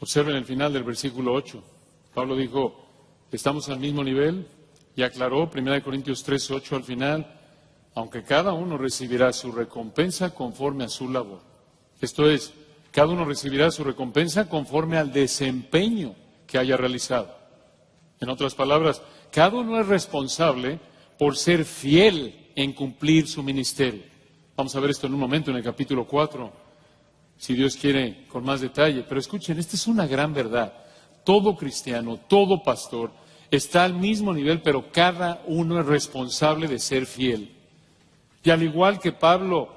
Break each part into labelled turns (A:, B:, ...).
A: Observen el final del versículo 8. Pablo dijo, estamos al mismo nivel, y aclaró, 1 Corintios 3:8 al final, aunque cada uno recibirá su recompensa conforme a su labor. Esto es, cada uno recibirá su recompensa conforme al desempeño que haya realizado. En otras palabras, cada uno es responsable por ser fiel en cumplir su ministerio. Vamos a ver esto en un momento en el capítulo 4, si Dios quiere, con más detalle. Pero escuchen, esta es una gran verdad. Todo cristiano, todo pastor está al mismo nivel, pero cada uno es responsable de ser fiel. Y al igual que Pablo,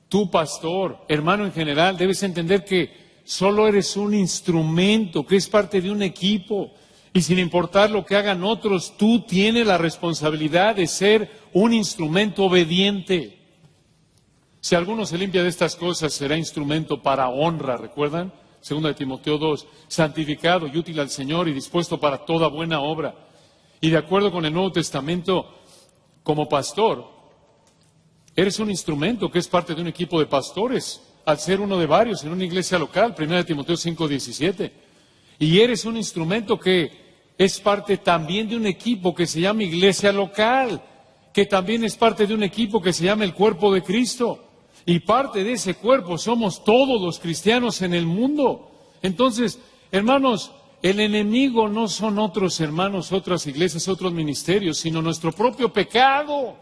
A: tú pastor, hermano en general, debes entender que solo eres un instrumento, que es parte de un equipo. Y sin importar lo que hagan otros, tú tienes la responsabilidad de ser un instrumento obediente. Si alguno se limpia de estas cosas, será instrumento para honra, ¿recuerdan? 2 Timoteo 2, santificado y útil al Señor y dispuesto para toda buena obra. Y de acuerdo con el Nuevo Testamento, como pastor, eres un instrumento que es parte de un equipo de pastores, al ser uno de varios en una iglesia local, 1 Timoteo 5:17. Y eres un instrumento que es parte también de un equipo que se llama iglesia local, que también es parte de un equipo que se llama el cuerpo de Cristo. Y parte de ese cuerpo somos todos los cristianos en el mundo. Entonces, hermanos, el enemigo no son otros hermanos, otras iglesias, otros ministerios, sino nuestro propio pecado.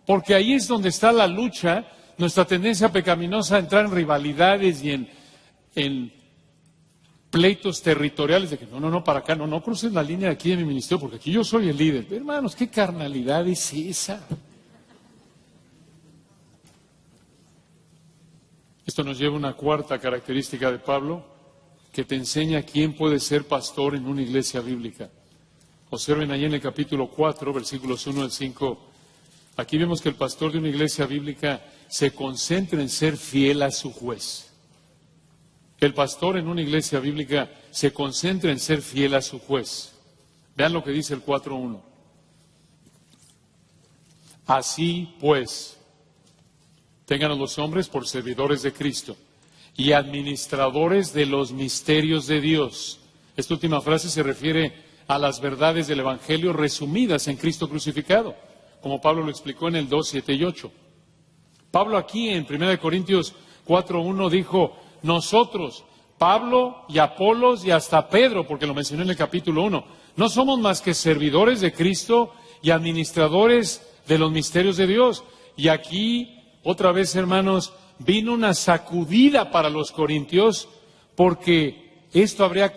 A: Porque ahí es donde está la lucha, nuestra tendencia pecaminosa a entrar en rivalidades y en pleitos territoriales de que no, para acá, no cruces la línea de aquí de mi ministerio, porque aquí yo soy el líder. Hermanos, ¿qué carnalidad es esa? Esto nos lleva a una cuarta característica de Pablo, que te enseña quién puede ser pastor en una iglesia bíblica. Observen ahí en el capítulo 4, versículos 1 al 5. Aquí vemos que el pastor de una iglesia bíblica se concentra en ser fiel a su juez. El pastor en una iglesia bíblica se concentra en ser fiel a su juez. Vean lo que dice el 4:1. Así pues, tengan a los hombres por servidores de Cristo y administradores de los misterios de Dios. Esta última frase se refiere a las verdades del Evangelio resumidas en Cristo crucificado, como Pablo lo explicó en el 2, 7 y 8. Pablo aquí en 1 Corintios 4:1 dijo, nosotros, Pablo y Apolos y hasta Pedro, porque lo mencioné en el capítulo 1, no somos más que servidores de Cristo y administradores de los misterios de Dios. Y aquí, otra vez, hermanos, vino una sacudida para los corintios, porque esto habría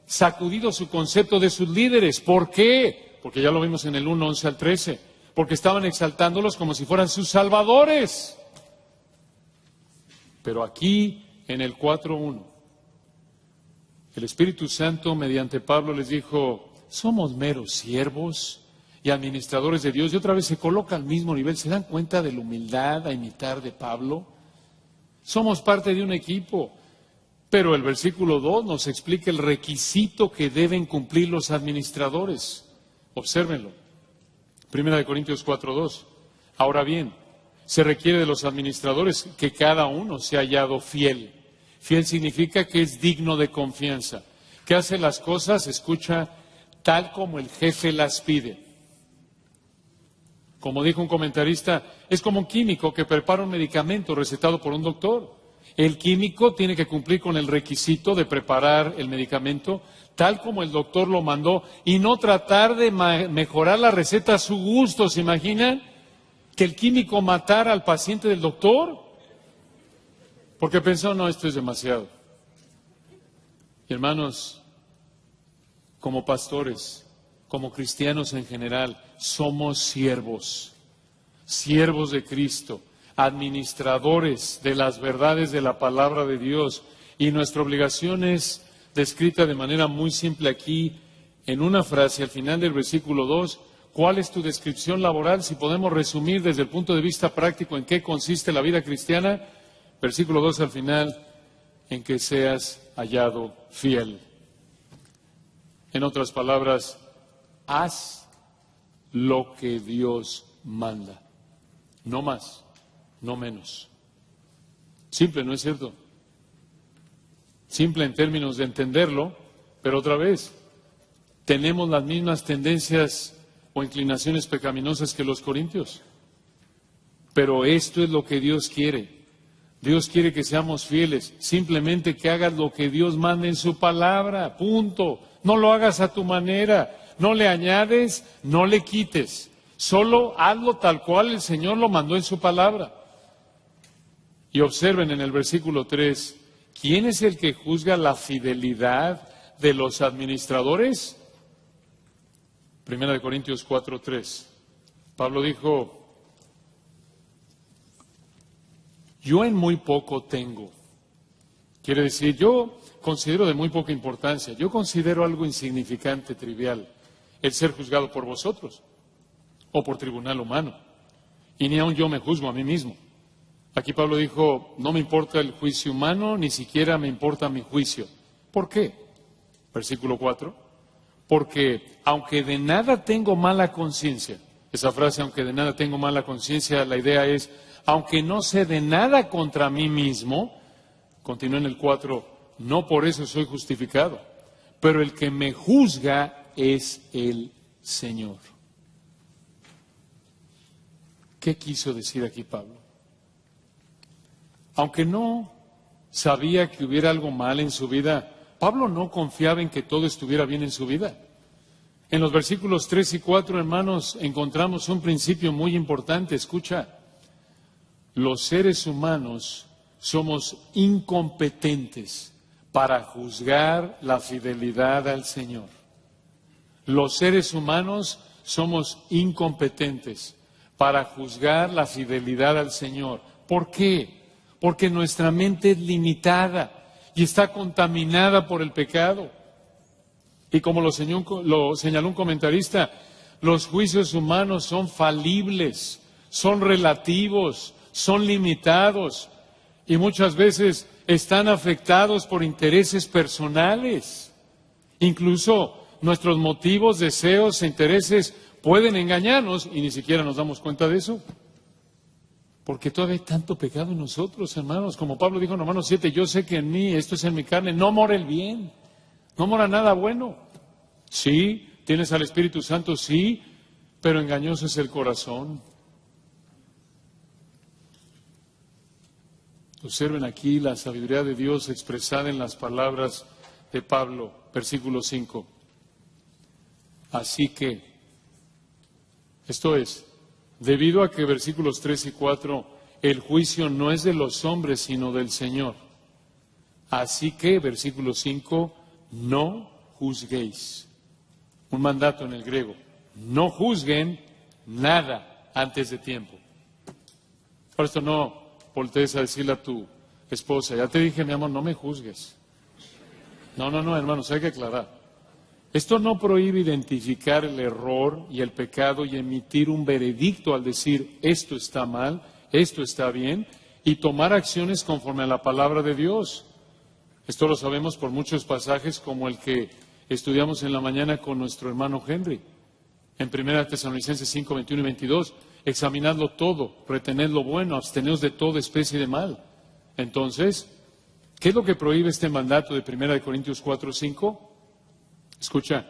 A: sacudido su concepto de sus líderes. ¿Por qué? Porque ya lo vimos en el 1, 11 al 13, porque estaban exaltándolos como si fueran sus salvadores. Pero aquí, en el 4:1, el Espíritu Santo, mediante Pablo, les dijo, somos meros siervos y administradores de Dios. Y otra vez se coloca al mismo nivel. ¿Se dan cuenta de la humildad a imitar de Pablo? Somos parte de un equipo. Pero el versículo 2 nos explica el requisito que deben cumplir los administradores. Obsérvenlo. 1 Corintios 4:2. Ahora bien, se requiere de los administradores que cada uno sea hallado fiel. Fiel significa que es digno de confianza, que hace las cosas, escucha, tal como el jefe las pide. Como dijo un comentarista, es como un químico que prepara un medicamento recetado por un doctor. El químico tiene que cumplir con el requisito de preparar el medicamento tal como el doctor lo mandó y no tratar de mejorar la receta a su gusto. ¿Se imaginan que el químico matara al paciente del doctor? Porque pensó, no, esto es demasiado. Y hermanos, como pastores, como cristianos en general, somos siervos de Cristo, administradores de las verdades de la palabra de Dios. Y nuestra obligación es descrita de manera muy simple aquí, en una frase al final del versículo 2. ¿Cuál es tu descripción laboral? Si podemos resumir desde el punto de vista práctico en qué consiste la vida cristiana, versículo 2 al final, en que seas hallado fiel. En otras palabras, haz lo que Dios manda. No más, no menos. Simple, ¿no es cierto? simple en términos de entenderlo, pero otra vez, tenemos las mismas tendencias o inclinaciones pecaminosas que los corintios. Pero esto es lo que Dios quiere. Dios quiere que seamos fieles, simplemente que hagas lo que Dios manda en su palabra, punto. No lo hagas a tu manera, no le añades, no le quites. Solo hazlo tal cual el Señor lo mandó en su palabra. Y observen en el versículo 3, ¿quién es el que juzga la fidelidad de los administradores? 1 Corintios 4:3. Pablo dijo, yo en muy poco tengo. Quiere decir, yo considero de muy poca importancia, yo considero algo insignificante, trivial, el ser juzgado por vosotros o por tribunal humano. Y ni aun yo me juzgo a mí mismo. Aquí Pablo dijo, no me importa el juicio humano, ni siquiera me importa mi juicio. ¿Por qué? Versículo 4. Porque aunque de nada tengo mala conciencia, esa frase, aunque de nada tengo mala conciencia, la idea es, aunque no sé de nada contra mí mismo, continúa en el 4, no por eso soy justificado, pero el que me juzga es el Señor. ¿Qué quiso decir aquí Pablo? Aunque no sabía que hubiera algo mal en su vida, Pablo no confiaba en que todo estuviera bien en su vida. En los versículos 3 y 4, hermanos, encontramos un principio muy importante. Escucha, los seres humanos somos incompetentes para juzgar la fidelidad al Señor. Los seres humanos somos incompetentes para juzgar la fidelidad al Señor. ¿Por qué? Porque nuestra mente es limitada y está contaminada por el pecado. Y como lo señaló un comentarista, los juicios humanos son falibles, son relativos, son limitados y muchas veces están afectados por intereses personales. Incluso nuestros motivos, deseos e intereses pueden engañarnos y ni siquiera nos damos cuenta de eso. Porque todavía hay tanto pecado en nosotros, hermanos. Como Pablo dijo en Romanos 7, yo sé que en mí, esto es en mi carne, no mora el bien, no mora nada bueno. Sí, tienes al Espíritu Santo, sí, pero engañoso es el corazón. Observen aquí la sabiduría de Dios expresada en las palabras de Pablo, versículo 5. Así que, esto es, debido a que versículos 3 y 4, el juicio no es de los hombres, sino del Señor. Así que, versículo 5, no juzguéis. Un mandato en el griego. No juzguen nada antes de tiempo. Por esto no voltees a decirle a tu esposa, ya te dije, mi amor, no me juzgues. No, hermanos, hay que aclarar. Esto no prohíbe identificar el error y el pecado y emitir un veredicto al decir, esto está mal, esto está bien, y tomar acciones conforme a la palabra de Dios. Esto lo sabemos por muchos pasajes como el que estudiamos en la mañana con nuestro hermano Henry. En 1 Tesalonicenses 5, 21 y 22, examinadlo todo, retened lo bueno, absteneos de toda especie de mal. Entonces, ¿qué es lo que prohíbe este mandato de 1 Corintios 4, 5? Escucha,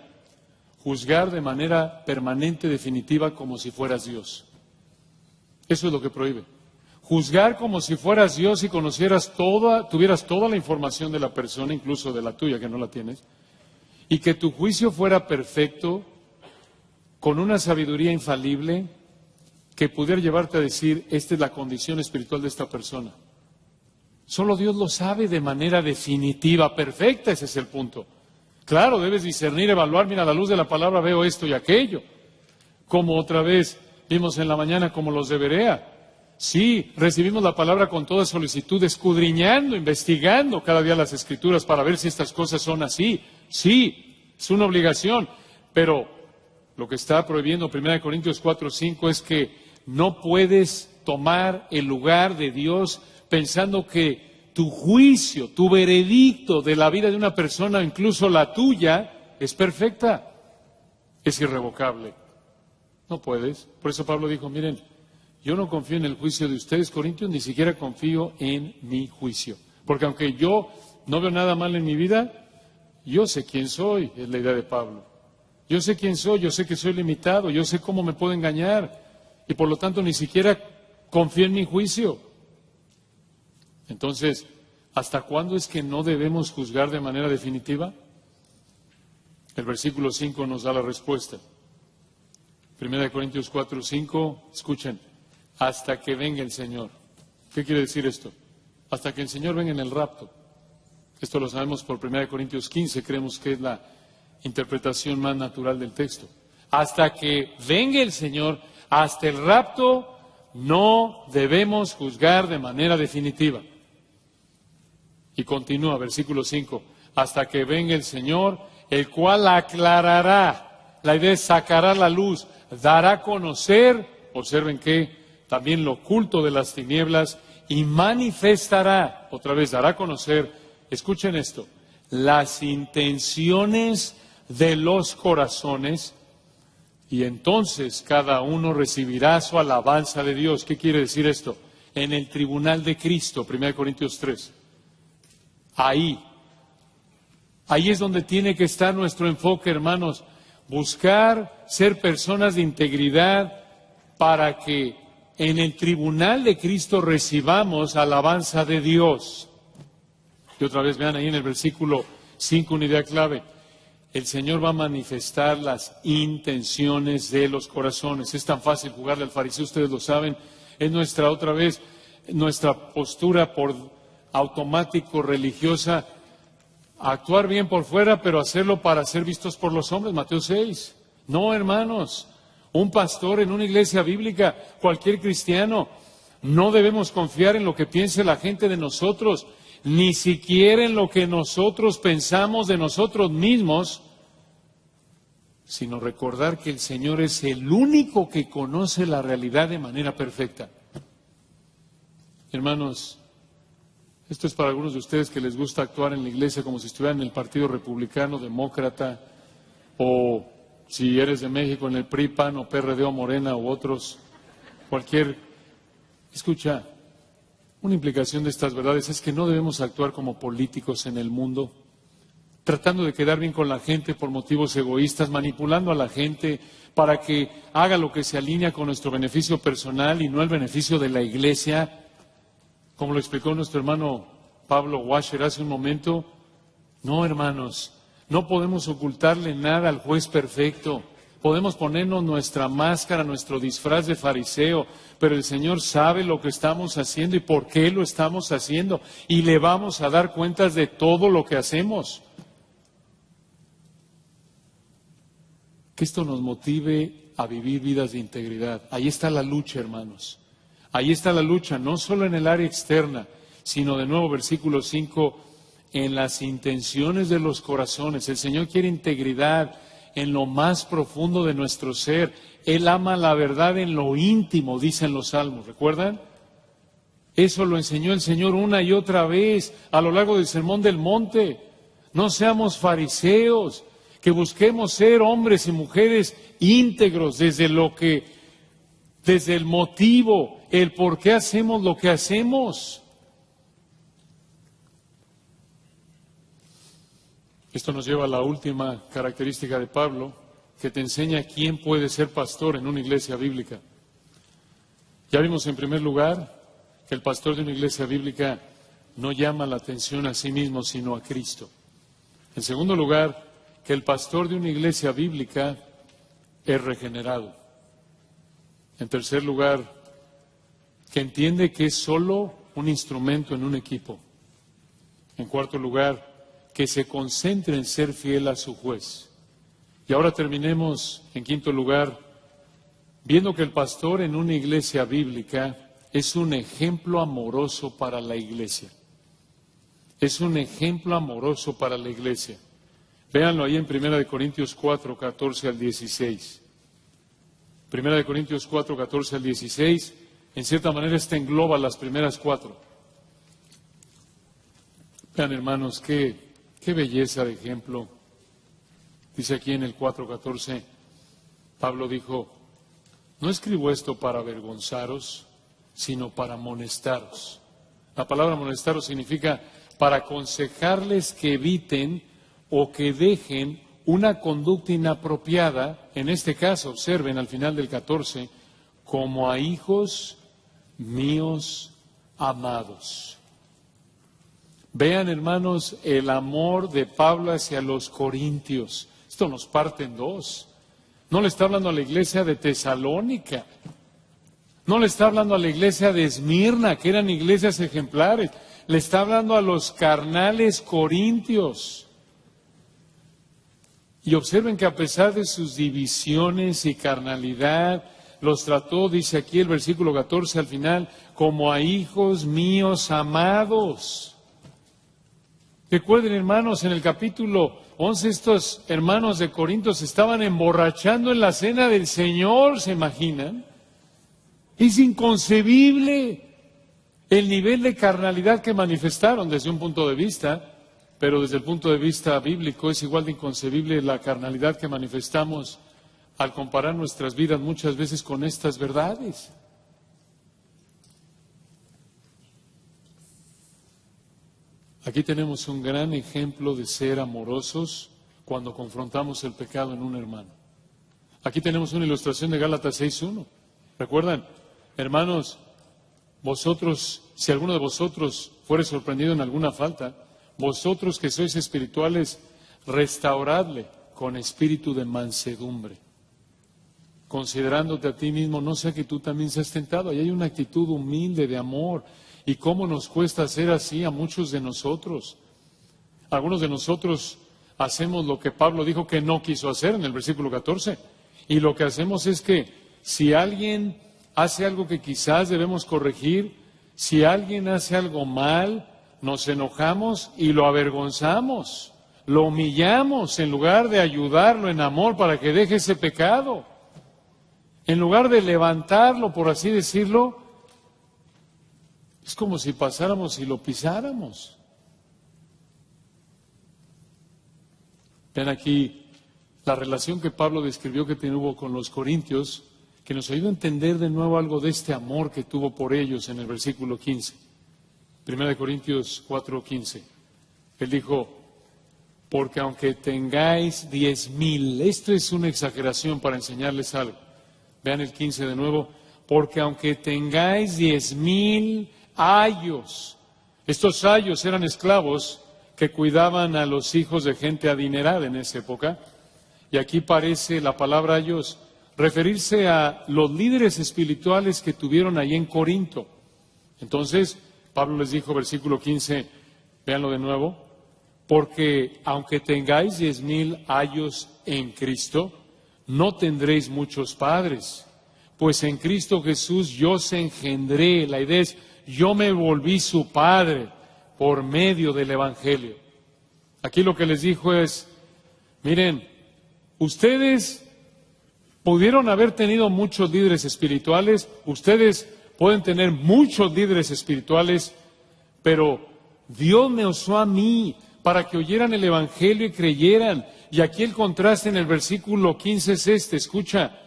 A: juzgar de manera permanente, definitiva, como si fueras Dios. Eso es lo que prohíbe. Juzgar como si fueras Dios y tuvieras toda la información de la persona, incluso de la tuya, que no la tienes, y que tu juicio fuera perfecto, con una sabiduría infalible, que pudiera llevarte a decir, esta es la condición espiritual de esta persona. Solo Dios lo sabe de manera definitiva, perfecta, ese es el punto. Claro, debes discernir, evaluar, mira, a la luz de la palabra veo esto y aquello. Como otra vez vimos en la mañana como los de Berea. Sí, recibimos la palabra con toda solicitud, escudriñando, investigando cada día las Escrituras para ver si estas cosas son así. Sí, es una obligación, pero lo que está prohibiendo 1 Corintios 4, 5 es que no puedes tomar el lugar de Dios pensando que tu juicio, tu veredicto de la vida de una persona, incluso la tuya, es perfecta, es irrevocable. No puedes. Por eso Pablo dijo, miren, yo no confío en el juicio de ustedes, Corintios, ni siquiera confío en mi juicio. Porque aunque yo no veo nada mal en mi vida. Yo sé quién soy, es la idea de Pablo. Yo sé quién soy, yo sé que soy limitado, yo sé cómo me puedo engañar y por lo tanto ni siquiera confío en mi juicio. Entonces, ¿hasta cuándo es que no debemos juzgar de manera definitiva? El versículo 5 nos da la respuesta. 1 Corintios 4, 5, escuchen, hasta que venga el Señor. ¿Qué quiere decir esto? Hasta que el Señor venga en el rapto. Esto lo sabemos por 1 Corintios 15, creemos que es la interpretación más natural del texto. Hasta que venga el Señor, hasta el rapto, no debemos juzgar de manera definitiva. Y continúa, versículo 5, hasta que venga el Señor, el cual aclarará, la idea es sacará la luz, dará a conocer, observen que también lo oculto de las tinieblas, y manifestará, otra vez dará a conocer, escuchen esto, las intenciones de los corazones, y entonces cada uno recibirá su alabanza de Dios. ¿Qué quiere decir esto? En el tribunal de Cristo, 1 Corintios 3. Ahí es donde tiene que estar nuestro enfoque, hermanos. Buscar ser personas de integridad para que en el tribunal de Cristo recibamos alabanza de Dios. Y otra vez vean ahí en el versículo 5 una idea clave. El Señor va a manifestar las intenciones de los corazones. Es tan fácil jugarle al fariseo, ustedes lo saben. Es nuestra postura por automático religiosa, actuar bien por fuera, pero hacerlo para ser vistos por los hombres, Mateo 6. No, hermanos, un pastor en una iglesia bíblica, cualquier cristiano, no debemos confiar en lo que piense la gente de nosotros, ni siquiera en lo que nosotros pensamos de nosotros mismos, sino recordar que el Señor es el único que conoce la realidad de manera perfecta. Hermanos, esto es para algunos de ustedes que les gusta actuar en la iglesia como si estuvieran en el Partido Republicano, Demócrata, o si eres de México en el PRI, PAN, o PRD, o Morena, u otros, cualquier. Escucha, una implicación de estas verdades es que no debemos actuar como políticos en el mundo, tratando de quedar bien con la gente por motivos egoístas, manipulando a la gente para que haga lo que se alinea con nuestro beneficio personal y no el beneficio de la iglesia. Como lo explicó nuestro hermano Pablo Washer hace un momento, no, hermanos, no podemos ocultarle nada al juez perfecto. Podemos ponernos nuestra máscara, nuestro disfraz de fariseo, pero el Señor sabe lo que estamos haciendo y por qué lo estamos haciendo, y le vamos a dar cuentas de todo lo que hacemos. Que esto nos motive a vivir vidas de integridad. Ahí está la lucha, hermanos. Ahí está la lucha, no solo en el área externa, sino de nuevo, versículo 5, en las intenciones de los corazones. El Señor quiere integridad en lo más profundo de nuestro ser. Él ama la verdad en lo íntimo, dicen los salmos, ¿recuerdan? Eso lo enseñó el Señor una y otra vez a lo largo del Sermón del Monte. No seamos fariseos, que busquemos ser hombres y mujeres íntegros desde el motivo, el por qué hacemos lo que hacemos. Esto nos lleva a la última característica de Pablo, que te enseña quién puede ser pastor en una iglesia bíblica. Ya vimos en primer lugar que el pastor de una iglesia bíblica no llama la atención a sí mismo, sino a Cristo. En segundo lugar, que el pastor de una iglesia bíblica es regenerado. En tercer lugar, que entiende que es solo un instrumento en un equipo. En cuarto lugar, que se concentre en ser fiel a su juez. Y ahora terminemos, en quinto lugar, viendo que el pastor en una iglesia bíblica es un ejemplo amoroso para la iglesia. Es un ejemplo amoroso para la iglesia. Véanlo ahí en 1 Corintios 4, 14 al 16. 1 Corintios 4, 14 al 16, en cierta manera engloba las primeras cuatro. Vean, hermanos, qué belleza de ejemplo. Dice aquí en el 4:14, Pablo dijo, no escribo esto para avergonzaros, sino para amonestaros. La palabra amonestaros significa para aconsejarles que eviten o que dejen una conducta inapropiada, en este caso, observen al final del 14, como a hijos míos amados. Vean, hermanos, el amor de Pablo hacia los corintios. Esto nos parte en dos. No le está hablando a la iglesia de Tesalónica. No le está hablando a la iglesia de Esmirna, que eran iglesias ejemplares. Le está hablando a los carnales corintios. Y observen que a pesar de sus divisiones y carnalidad, los trató, dice aquí el versículo 14 al final, como a hijos míos amados. Recuerden, hermanos, en el capítulo 11 estos hermanos de Corinto se estaban emborrachando en la cena del Señor, ¿se imaginan? Es inconcebible el nivel de carnalidad que manifestaron desde un punto de vista, pero desde el punto de vista bíblico es igual de inconcebible la carnalidad que manifestamos al comparar nuestras vidas muchas veces con estas verdades. Aquí tenemos un gran ejemplo de ser amorosos cuando confrontamos el pecado en un hermano. Aquí tenemos una ilustración de Gálatas 6:1. ¿Recuerdan? Hermanos, vosotros, si alguno de vosotros fuere sorprendido en alguna falta, vosotros que sois espirituales, restauradle con espíritu de mansedumbre, considerándote a ti mismo, no sea que tú también seas tentado. Ahí hay una actitud humilde de amor. ¿Y cómo nos cuesta hacer así a muchos de nosotros? Algunos de nosotros hacemos lo que Pablo dijo que no quiso hacer en el versículo 14. Y lo que hacemos es que si alguien hace algo que quizás debemos corregir, si alguien hace algo mal, nos enojamos y lo avergonzamos, lo humillamos en lugar de ayudarlo en amor para que deje ese pecado. En lugar de levantarlo, por así decirlo, es como si pasáramos y lo pisáramos. Ven aquí la relación que Pablo describió que tuvo con los corintios, que nos ayuda a entender de nuevo algo de este amor que tuvo por ellos en el versículo 15. 1 Corintios 4:15. Él dijo, porque aunque tengáis 10,000, esto es una exageración para enseñarles algo. Vean el 15 de nuevo, porque aunque tengáis 10,000 ayos, estos ayos eran esclavos que cuidaban a los hijos de gente adinerada en esa época, y aquí parece la palabra ayos referirse a los líderes espirituales que tuvieron allí en Corinto. Entonces, Pablo les dijo, versículo 15, véanlo de nuevo, porque aunque tengáis 10,000 ayos en Cristo, no tendréis muchos padres, pues en Cristo Jesús yo os engendré. La idea es, yo me volví su padre por medio del Evangelio. Aquí lo que les dijo es, miren, ustedes pudieron haber tenido muchos líderes espirituales, ustedes pueden tener muchos líderes espirituales, pero Dios me usó a mí para que oyeran el Evangelio y creyeran. Y aquí el contraste en el versículo 15 es este, escucha,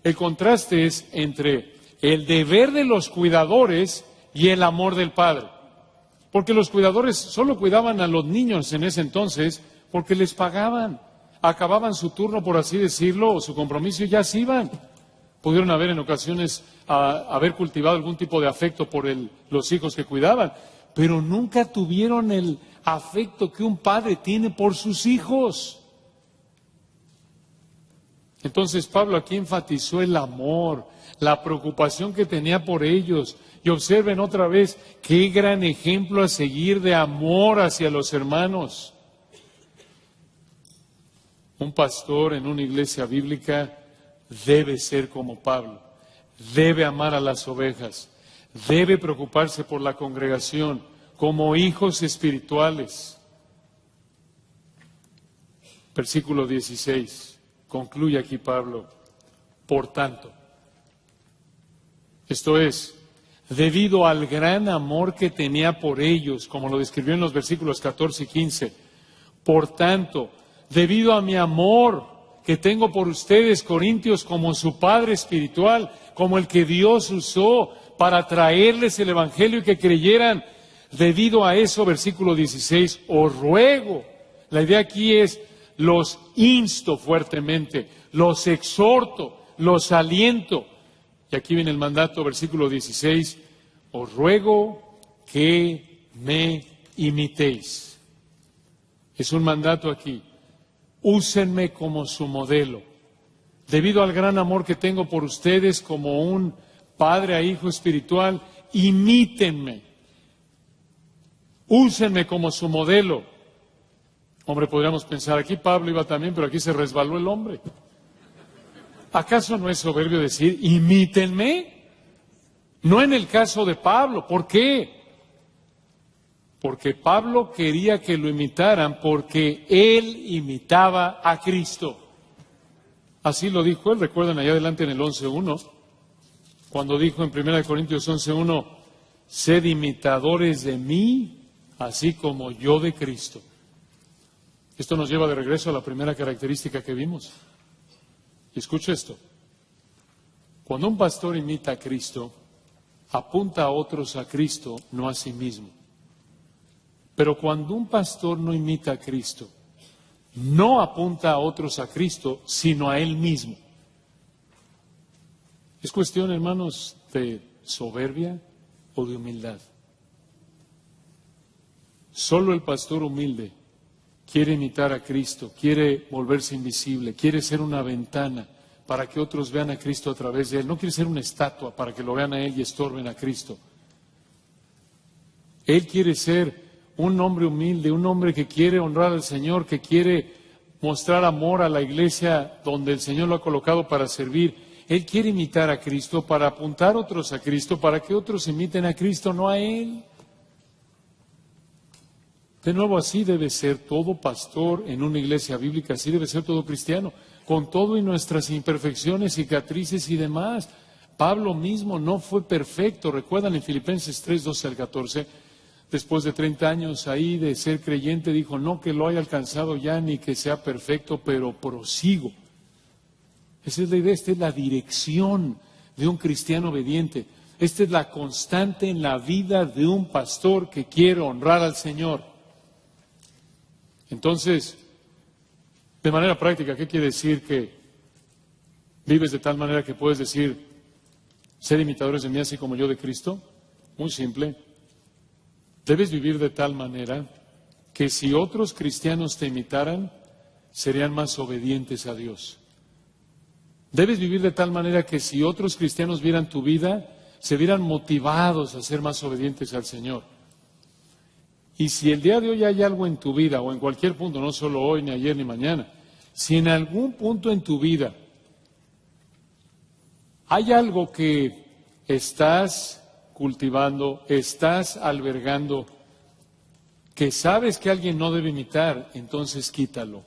A: el contraste es entre el deber de los cuidadores y el amor del Padre. Porque los cuidadores solo cuidaban a los niños en ese entonces porque les pagaban. Acababan su turno, por así decirlo, o su compromiso y ya se iban. Pudieron haber en ocasiones haber cultivado algún tipo de afecto por los hijos que cuidaban, pero nunca tuvieron el afecto que un padre tiene por sus hijos. Entonces Pablo aquí enfatizó el amor, la preocupación que tenía por ellos. Y observen otra vez qué gran ejemplo a seguir de amor hacia los hermanos. Un pastor en una iglesia bíblica debe ser como Pablo, debe amar a las ovejas, debe preocuparse por la congregación como hijos espirituales. Versículo 16, concluye aquí Pablo, por tanto, esto es, debido al gran amor que tenía por ellos, como lo describió en los versículos 14 y 15, por tanto, debido a mi amor que tengo por ustedes, corintios, como su padre espiritual, como el que Dios usó para traerles el Evangelio y que creyeran, Debido a eso, versículo 16, os ruego. La idea aquí es, los insto fuertemente, los exhorto, los aliento. Y aquí viene el mandato, versículo 16, os ruego que me imitéis. Es un mandato aquí. Úsenme como su modelo. Debido al gran amor que tengo por ustedes como un padre a hijo espiritual, imítenme. Úsenme como su modelo. Hombre, podríamos pensar, aquí Pablo iba también, pero aquí se resbaló el hombre. ¿Acaso no es soberbio decir, imítenme? No en el caso de Pablo. ¿Por qué? Porque Pablo quería que lo imitaran porque él imitaba a Cristo. Así lo dijo él, recuerdan allá adelante en el 11.1, cuando dijo en 1 Corintios 11.1, sed imitadores de mí, así como yo de Cristo. Esto nos lleva de regreso a la primera característica que vimos. Y escucha esto. Cuando un pastor imita a Cristo, apunta a otros a Cristo, no a sí mismo. Pero cuando un pastor no imita a Cristo, no apunta a otros a Cristo, sino a él mismo. Es cuestión, hermanos, de soberbia o de humildad. Solo el pastor humilde quiere imitar a Cristo, quiere volverse invisible, quiere ser una ventana para que otros vean a Cristo a través de él. No quiere ser una estatua para que lo vean a él y estorben a Cristo. Él quiere ser un hombre humilde, un hombre que quiere honrar al Señor, que quiere mostrar amor a la iglesia donde el Señor lo ha colocado para servir. Él quiere imitar a Cristo para apuntar otros a Cristo, para que otros imiten a Cristo, no a Él. De nuevo, así debe ser todo pastor en una iglesia bíblica, así debe ser todo cristiano, con todo y nuestras imperfecciones, cicatrices y demás. Pablo mismo no fue perfecto, recuerdan en Filipenses 3, 12 al 14, después de 30 años ahí de ser creyente, dijo, no que lo haya alcanzado ya ni que sea perfecto, pero prosigo. Esa es la idea, esta es la dirección de un cristiano obediente. Esta es la constante en la vida de un pastor que quiere honrar al Señor. Entonces, de manera práctica, ¿qué quiere decir que vives de tal manera que puedes decir, ser imitadores de mí así como yo de Cristo? Muy simple. Debes vivir de tal manera que si otros cristianos te imitaran, serían más obedientes a Dios. Debes vivir de tal manera que si otros cristianos vieran tu vida, se vieran motivados a ser más obedientes al Señor. Y si el día de hoy hay algo en tu vida, o en cualquier punto, no solo hoy, ni ayer, ni mañana, si en algún punto en tu vida hay algo que estás cultivando, estás albergando, que sabes que alguien no debe imitar, entonces quítalo.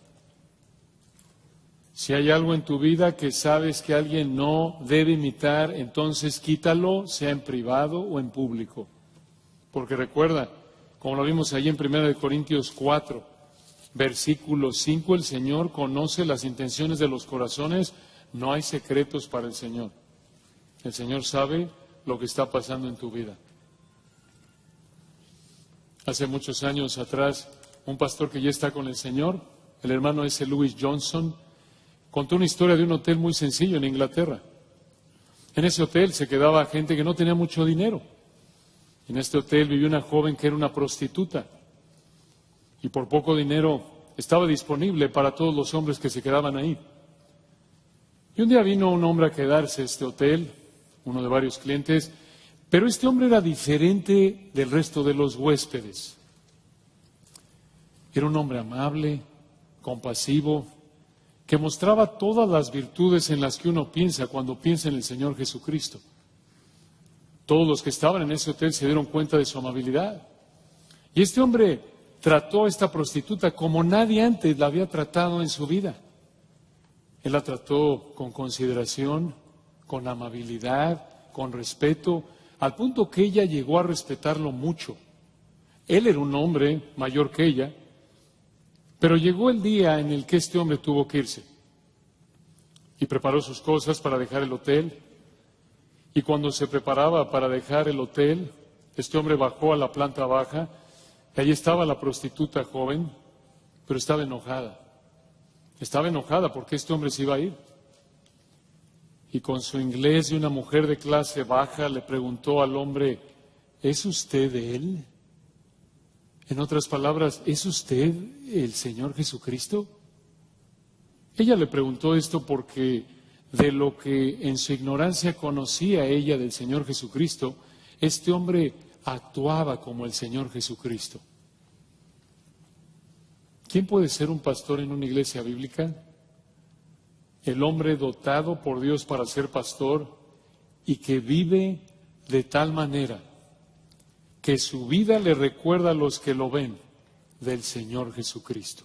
A: Si hay algo en tu vida que sabes que alguien no debe imitar, entonces quítalo, sea en privado o en público. Porque recuerda, como lo vimos allí en 1 Corintios 4, versículo 5, el Señor conoce las intenciones de los corazones, no hay secretos para el Señor. El Señor sabe lo que está pasando en tu vida. Hace muchos años atrás, un pastor que ya está con el Señor, el hermano S. Lewis Johnson, contó una historia de un hotel muy sencillo en Inglaterra. En ese hotel se quedaba gente que no tenía mucho dinero. En este hotel vivía una joven que era una prostituta y por poco dinero estaba disponible para todos los hombres que se quedaban ahí. Y un día vino un hombre a quedarse a este hotel, uno de varios clientes, pero este hombre era diferente del resto de los huéspedes. Era un hombre amable, compasivo, que mostraba todas las virtudes en las que uno piensa cuando piensa en el Señor Jesucristo. Todos los que estaban en ese hotel se dieron cuenta de su amabilidad. Y este hombre trató a esta prostituta como nadie antes la había tratado en su vida. Él la trató con consideración, con amabilidad, con respeto, al punto que ella llegó a respetarlo mucho. Él era un hombre mayor que ella, pero llegó el día en el que este hombre tuvo que irse y preparó sus cosas para dejar el hotel. Y cuando se preparaba para dejar el hotel, Este hombre bajó a la planta baja, y allí estaba la prostituta joven, pero estaba enojada. Estaba enojada porque este hombre se iba a ir. Y con su inglés de una mujer de clase baja le preguntó al hombre, ¿es usted él? En otras palabras, ¿es usted el Señor Jesucristo? Ella le preguntó esto porque de lo que en su ignorancia conocía ella del Señor Jesucristo, este hombre actuaba como el Señor Jesucristo. ¿Quién puede ser un pastor en una iglesia bíblica? El hombre dotado por Dios para ser pastor y que vive de tal manera que su vida le recuerda a los que lo ven del Señor Jesucristo.